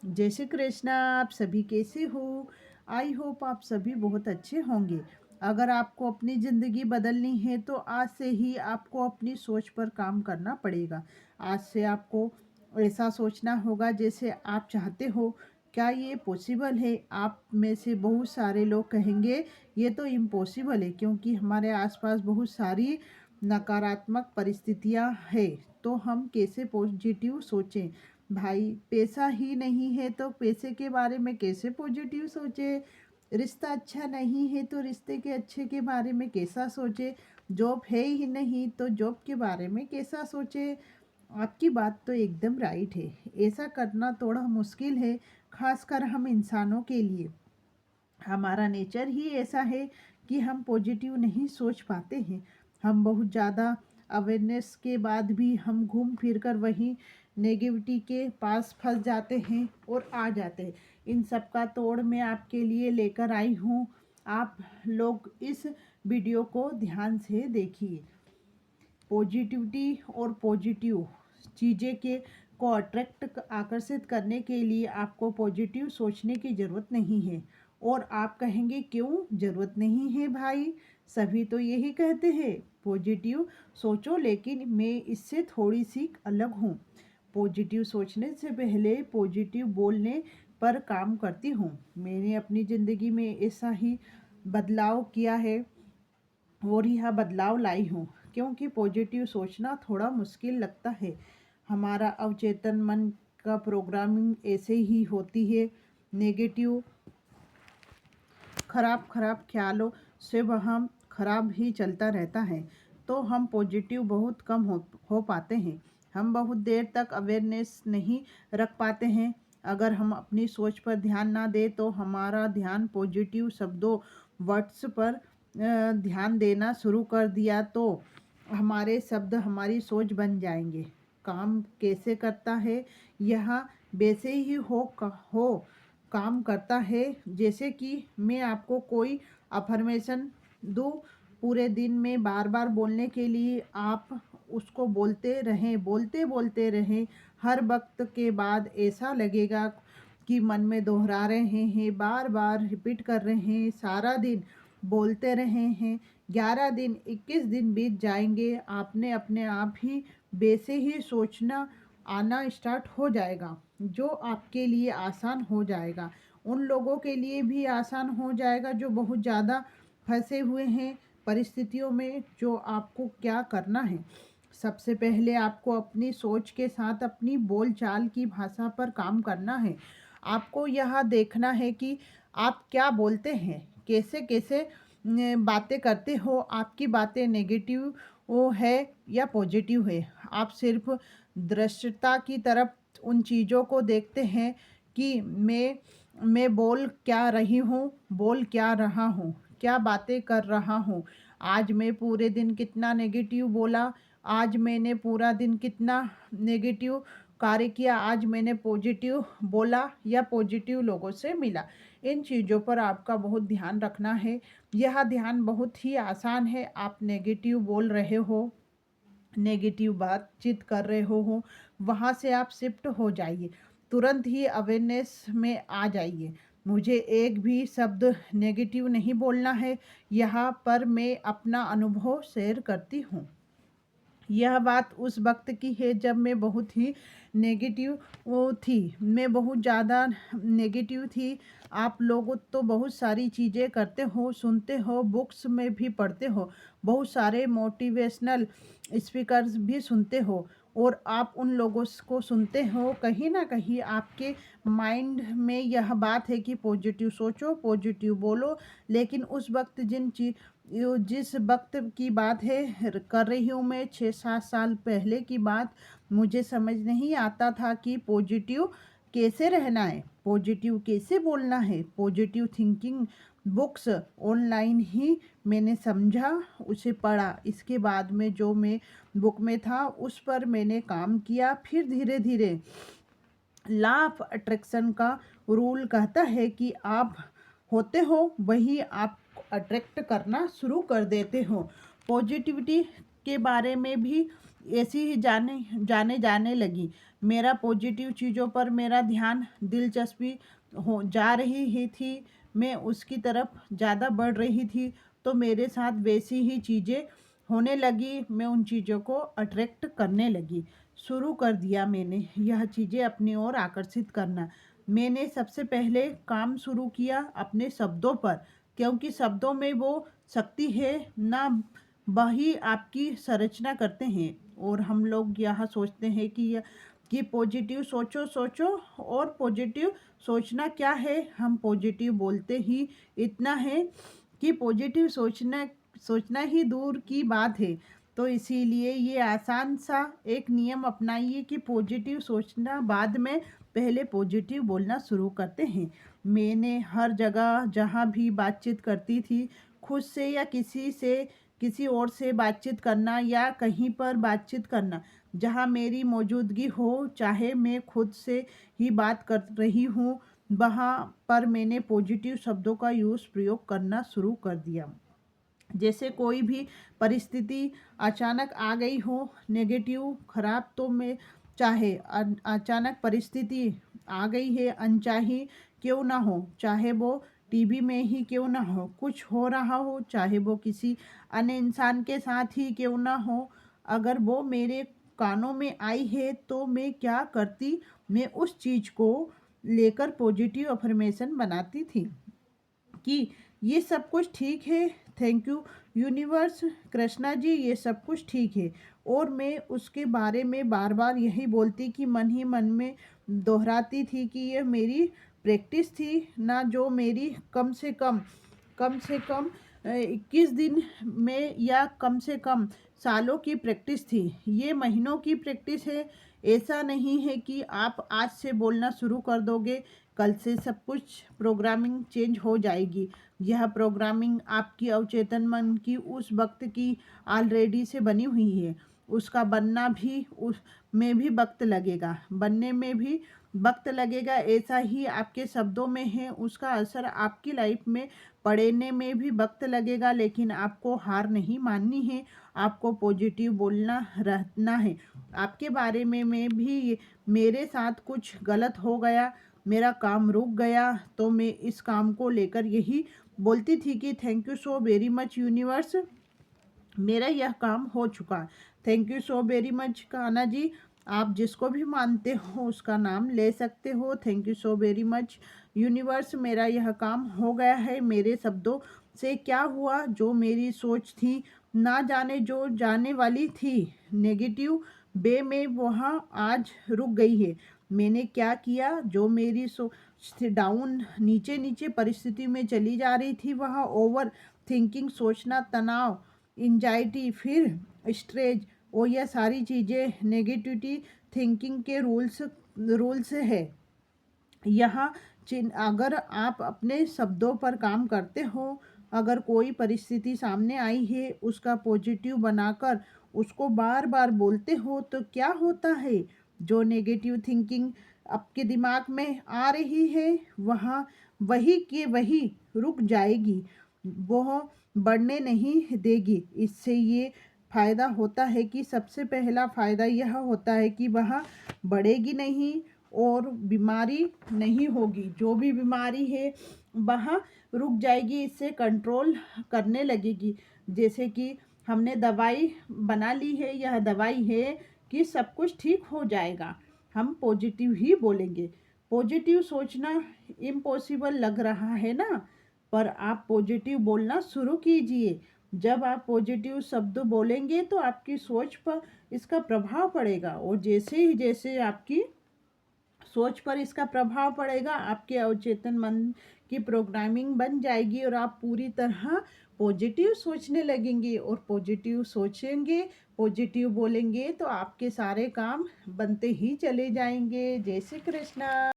जय श्री कृष्णा। आप सभी कैसे हो? आई होप आप सभी बहुत अच्छे होंगे। अगर आपको अपनी ज़िंदगी बदलनी है तो आज से ही आपको अपनी सोच पर काम करना पड़ेगा। आज से आपको ऐसा सोचना होगा जैसे आप चाहते हो। क्या ये पॉसिबल है? आप में से बहुत सारे लोग कहेंगे ये तो इम्पॉसिबल है, क्योंकि हमारे आसपास बहुत सारी नकारात्मक परिस्थितियां हैं। तो हम कैसे पॉजिटिव सोचें? भाई, पैसा ही नहीं है तो पैसे के बारे में कैसे पॉजिटिव सोचे? रिश्ता अच्छा नहीं है तो रिश्ते के अच्छे के बारे में कैसा सोचे? जॉब है ही नहीं तो जॉब के बारे में कैसा सोचे? आपकी बात तो एकदम राइट है। ऐसा करना थोड़ा मुश्किल है, खासकर हम इंसानों के लिए। हमारा नेचर ही ऐसा है कि हम पॉजिटिव नहीं सोच पाते हैं। हम बहुत ज़्यादा अवेयरनेस के बाद भी हम घूम फिर कर वहीं नेगेटिविटी के पास फंस जाते हैं और आ जाते हैं। इन सब का तोड़ मैं आपके लिए लेकर आई हूँ। आप लोग इस वीडियो को ध्यान से देखिए। पॉजिटिविटी और पॉजिटिव चीज़ें के को अट्रैक्ट आकर्षित करने के लिए आपको पॉजिटिव सोचने की ज़रूरत नहीं है। और आप कहेंगे क्यों ज़रूरत नहीं है भाई? सभी तो यही कहते हैं पॉजिटिव सोचो, लेकिन मैं इससे थोड़ी सी अलग हूँ। पॉजिटिव सोचने से पहले पॉजिटिव बोलने पर काम करती हूँ। मैंने अपनी ज़िंदगी में ऐसा ही बदलाव किया है और यह बदलाव लाई हूँ, क्योंकि पॉजिटिव सोचना थोड़ा मुश्किल लगता है। हमारा अवचेतन मन का प्रोग्रामिंग ऐसे ही होती है। नेगेटिव खराब खराब ख्यालों से वह खराब ही चलता रहता है। तो हम पॉजिटिव बहुत कम हो पाते हैं। हम बहुत देर तक अवेयरनेस नहीं रख पाते हैं। अगर हम अपनी सोच पर ध्यान ना दें तो हमारा ध्यान पॉजिटिव शब्दों वर्ड्स पर ध्यान देना शुरू कर दिया तो हमारे शब्द हमारी सोच बन जाएंगे। काम कैसे करता है? यह वैसे ही हो काम करता है जैसे कि मैं आपको कोई अफर्मेशन दूँ। पूरे दिन में बार बार बोलने के लिए आप उसको बोलते बोलते रहें। हर वक्त के बाद ऐसा लगेगा कि मन में दोहरा रहे हैं, बार बार रिपीट कर रहे हैं, सारा दिन बोलते रहे हैं। 11 दिन 21 दिन बीत जाएंगे, आपने अपने आप ही वैसे ही सोचना आना स्टार्ट हो जाएगा, जो आपके लिए आसान हो जाएगा। उन लोगों के लिए भी आसान हो जाएगा जो बहुत ज़्यादा फंसे हुए हैं परिस्थितियों में। जो आपको क्या करना है, सबसे पहले आपको अपनी सोच के साथ अपनी बोलचाल की भाषा पर काम करना है। आपको यह देखना है कि आप क्या बोलते हैं, कैसे कैसे बातें करते हो। आपकी बातें नेगेटिव वो है या पॉजिटिव है? आप सिर्फ दृश्यता की तरफ उन चीज़ों को देखते हैं कि मैं बोल क्या रही हूँ, बोल क्या रहा हूँ, क्या बातें कर रहा हूँ। आज मैं पूरे दिन कितना नेगेटिव बोला, आज मैंने पूरा दिन कितना नेगेटिव कार्य किया, आज मैंने पॉजिटिव बोला या पॉजिटिव लोगों से मिला। इन चीज़ों पर आपका बहुत ध्यान रखना है। यह ध्यान बहुत ही आसान है। आप नेगेटिव बोल रहे हो, नेगेटिव बातचीत कर रहे हो, वहाँ से आप शिफ्ट हो जाइए। तुरंत ही अवेयरनेस में आ जाइए। मुझे एक भी शब्द नेगेटिव नहीं बोलना है। यहाँ पर मैं अपना अनुभव शेयर करती हूँ। यह बात उस वक्त की है जब मैं बहुत ही नेगेटिव थी। मैं बहुत ज़्यादा नेगेटिव थी। आप लोग तो बहुत सारी चीज़ें करते हो, सुनते हो, बुक्स में भी पढ़ते हो, बहुत सारे मोटिवेशनल स्पीकर्स भी सुनते हो, और आप उन लोगों को सुनते हो। कहीं ना कहीं आपके माइंड में यह बात है कि पॉजिटिव सोचो, पॉजिटिव बोलो। लेकिन उस वक्त जिस वक्त की बात है कर रही हूँ मैं, 6-7 साल पहले की बात, मुझे समझ नहीं आता था कि पॉजिटिव कैसे रहना है, पॉजिटिव कैसे बोलना है। पॉजिटिव थिंकिंग बुक्स ऑनलाइन ही मैंने समझा, उसे पढ़ा। इसके बाद में जो मैं बुक में था उस पर मैंने काम किया। फिर धीरे धीरे लॉ ऑफ अट्रैक्शन का रूल कहता है कि आप होते हो वही आप अट्रैक्ट करना शुरू कर देते हो। पॉजिटिविटी के बारे में भी ऐसी ही जाने लगी। मेरा पॉजिटिव चीज़ों पर मेरा ध्यान दिलचस्पी हो जा रही ही थी, मैं उसकी तरफ ज़्यादा बढ़ रही थी, तो मेरे साथ वैसी ही चीज़ें होने लगी। मैं उन चीज़ों को अट्रैक्ट करने लगी। शुरू कर दिया मैंने यह चीज़ें अपनी ओर आकर्षित करना। मैंने सबसे पहले काम शुरू किया अपने शब्दों पर, क्योंकि शब्दों में वो शक्ति है ना, वही आपकी संरचना करते हैं। और हम लोग यह सोचते हैं कि पॉजिटिव सोचो सोचो, और पॉजिटिव सोचना क्या है, हम पॉजिटिव बोलते ही इतना है कि पॉजिटिव सोचना ही दूर की बात है। तो इसीलिए ये आसान सा एक नियम अपनाइए कि पॉजिटिव सोचना बाद में, पहले पॉजिटिव बोलना शुरू करते हैं। मैंने हर जगह जहाँ भी बातचीत करती थी, खुद से या किसी और से बातचीत करना या कहीं पर बातचीत करना, जहाँ मेरी मौजूदगी हो, चाहे मैं खुद से ही बात कर रही हूँ, वहाँ पर मैंने पॉजिटिव शब्दों का प्रयोग करना शुरू कर दिया। जैसे कोई भी परिस्थिति अचानक आ गई हो, नेगेटिव खराब, तो मैं चाहे अचानक परिस्थिति आ गई है, अनचाही क्यों ना हो, चाहे वो टीवी में ही क्यों ना हो, कुछ हो रहा हो, चाहे वो किसी अन्य इंसान के साथ ही क्यों ना हो, अगर वो मेरे कानों में आई है तो मैं क्या करती, मैं उस चीज़ को लेकर पॉजिटिव अफर्मेशन बनाती थी कि ये सब कुछ ठीक है, thank you universe, Krishna ji, ये सब कुछ ठीक है। और मैं उसके बारे में बार बार यही बोलती कि मन ही मन में दोहराती थी कि ये मेरी प्रैक्टिस थी ना, जो मेरी कम से कम 21 दिन में या कम से कम सालों की प्रैक्टिस थी। ये महीनों की प्रैक्टिस है। ऐसा नहीं है कि आप आज से बोलना शुरू कर दोगे, कल से सब कुछ प्रोग्रामिंग चेंज हो जाएगी। यह प्रोग्रामिंग आपकी अवचेतन मन की उस वक्त की ऑलरेडी से बनी हुई है। उसका बनना भी, उस में भी वक्त लगेगा, बनने में भी वक्त लगेगा। ऐसा ही आपके शब्दों में है, उसका असर आपकी लाइफ में पड़ने में भी वक्त लगेगा। लेकिन आपको हार नहीं माननी है, आपको पॉजिटिव बोलना रहना है। आपके बारे में मैं भी, मेरे साथ कुछ गलत हो गया, मेरा काम रुक गया, तो मैं इस काम को लेकर यही बोलती थी कि thank you so very much universe, मेरा यह काम हो चुका। Thank you so very much Kanha ji, आप जिसको भी मानते हो उसका नाम ले सकते हो। Thank you so very much universe, मेरा यह काम हो गया है। मेरे शब्दों से क्या हुआ, जो मेरी सोच थी, ना जाने जो जाने वाली थी नेगेटिव वे में, वहाँ आज रुक गई है। मैंने क्या किया, जो मेरी सोच डाउन नीचे नीचे परिस्थिति में चली जा रही थी, वहाँ ओवर थिंकिंग, सोचना, तनाव, एंजाइटी, फिर स्ट्रेस, और यह सारी चीज़ें नेगेटिविटी थिंकिंग के रूल्स है। यहाँ अगर आप अपने शब्दों पर काम करते हो, अगर कोई परिस्थिति सामने आई है, उसका पॉजिटिव बनाकर उसको बार बार बोलते हो, तो क्या होता है, जो नेगेटिव थिंकिंग आपके दिमाग में आ रही है, वहाँ वही के वही रुक जाएगी, वह बढ़ने नहीं देगी। इससे ये फ़ायदा होता है कि सबसे पहला फ़ायदा यह होता है कि वह बढ़ेगी नहीं और बीमारी नहीं होगी। जो भी बीमारी है वह रुक जाएगी, इससे कंट्रोल करने लगेगी। जैसे कि हमने दवाई बना ली है, यह दवाई है कि सब कुछ ठीक हो जाएगा, हम पॉजिटिव ही बोलेंगे। पॉजिटिव सोचना इम्पॉसिबल लग रहा है ना, पर आप पॉजिटिव बोलना शुरू कीजिए। जब आप पॉजिटिव शब्द बोलेंगे तो आपकी सोच पर इसका प्रभाव पड़ेगा, और जैसे आपकी सोच पर इसका प्रभाव पड़ेगा, आपके अवचेतन मन की प्रोग्रामिंग बन जाएगी और आप पूरी तरह पॉजिटिव सोचने लगेंगे। और पॉजिटिव सोचेंगे, पॉजिटिव बोलेंगे, तो आपके सारे काम बनते ही चले जाएंगे। जय श्री कृष्णा।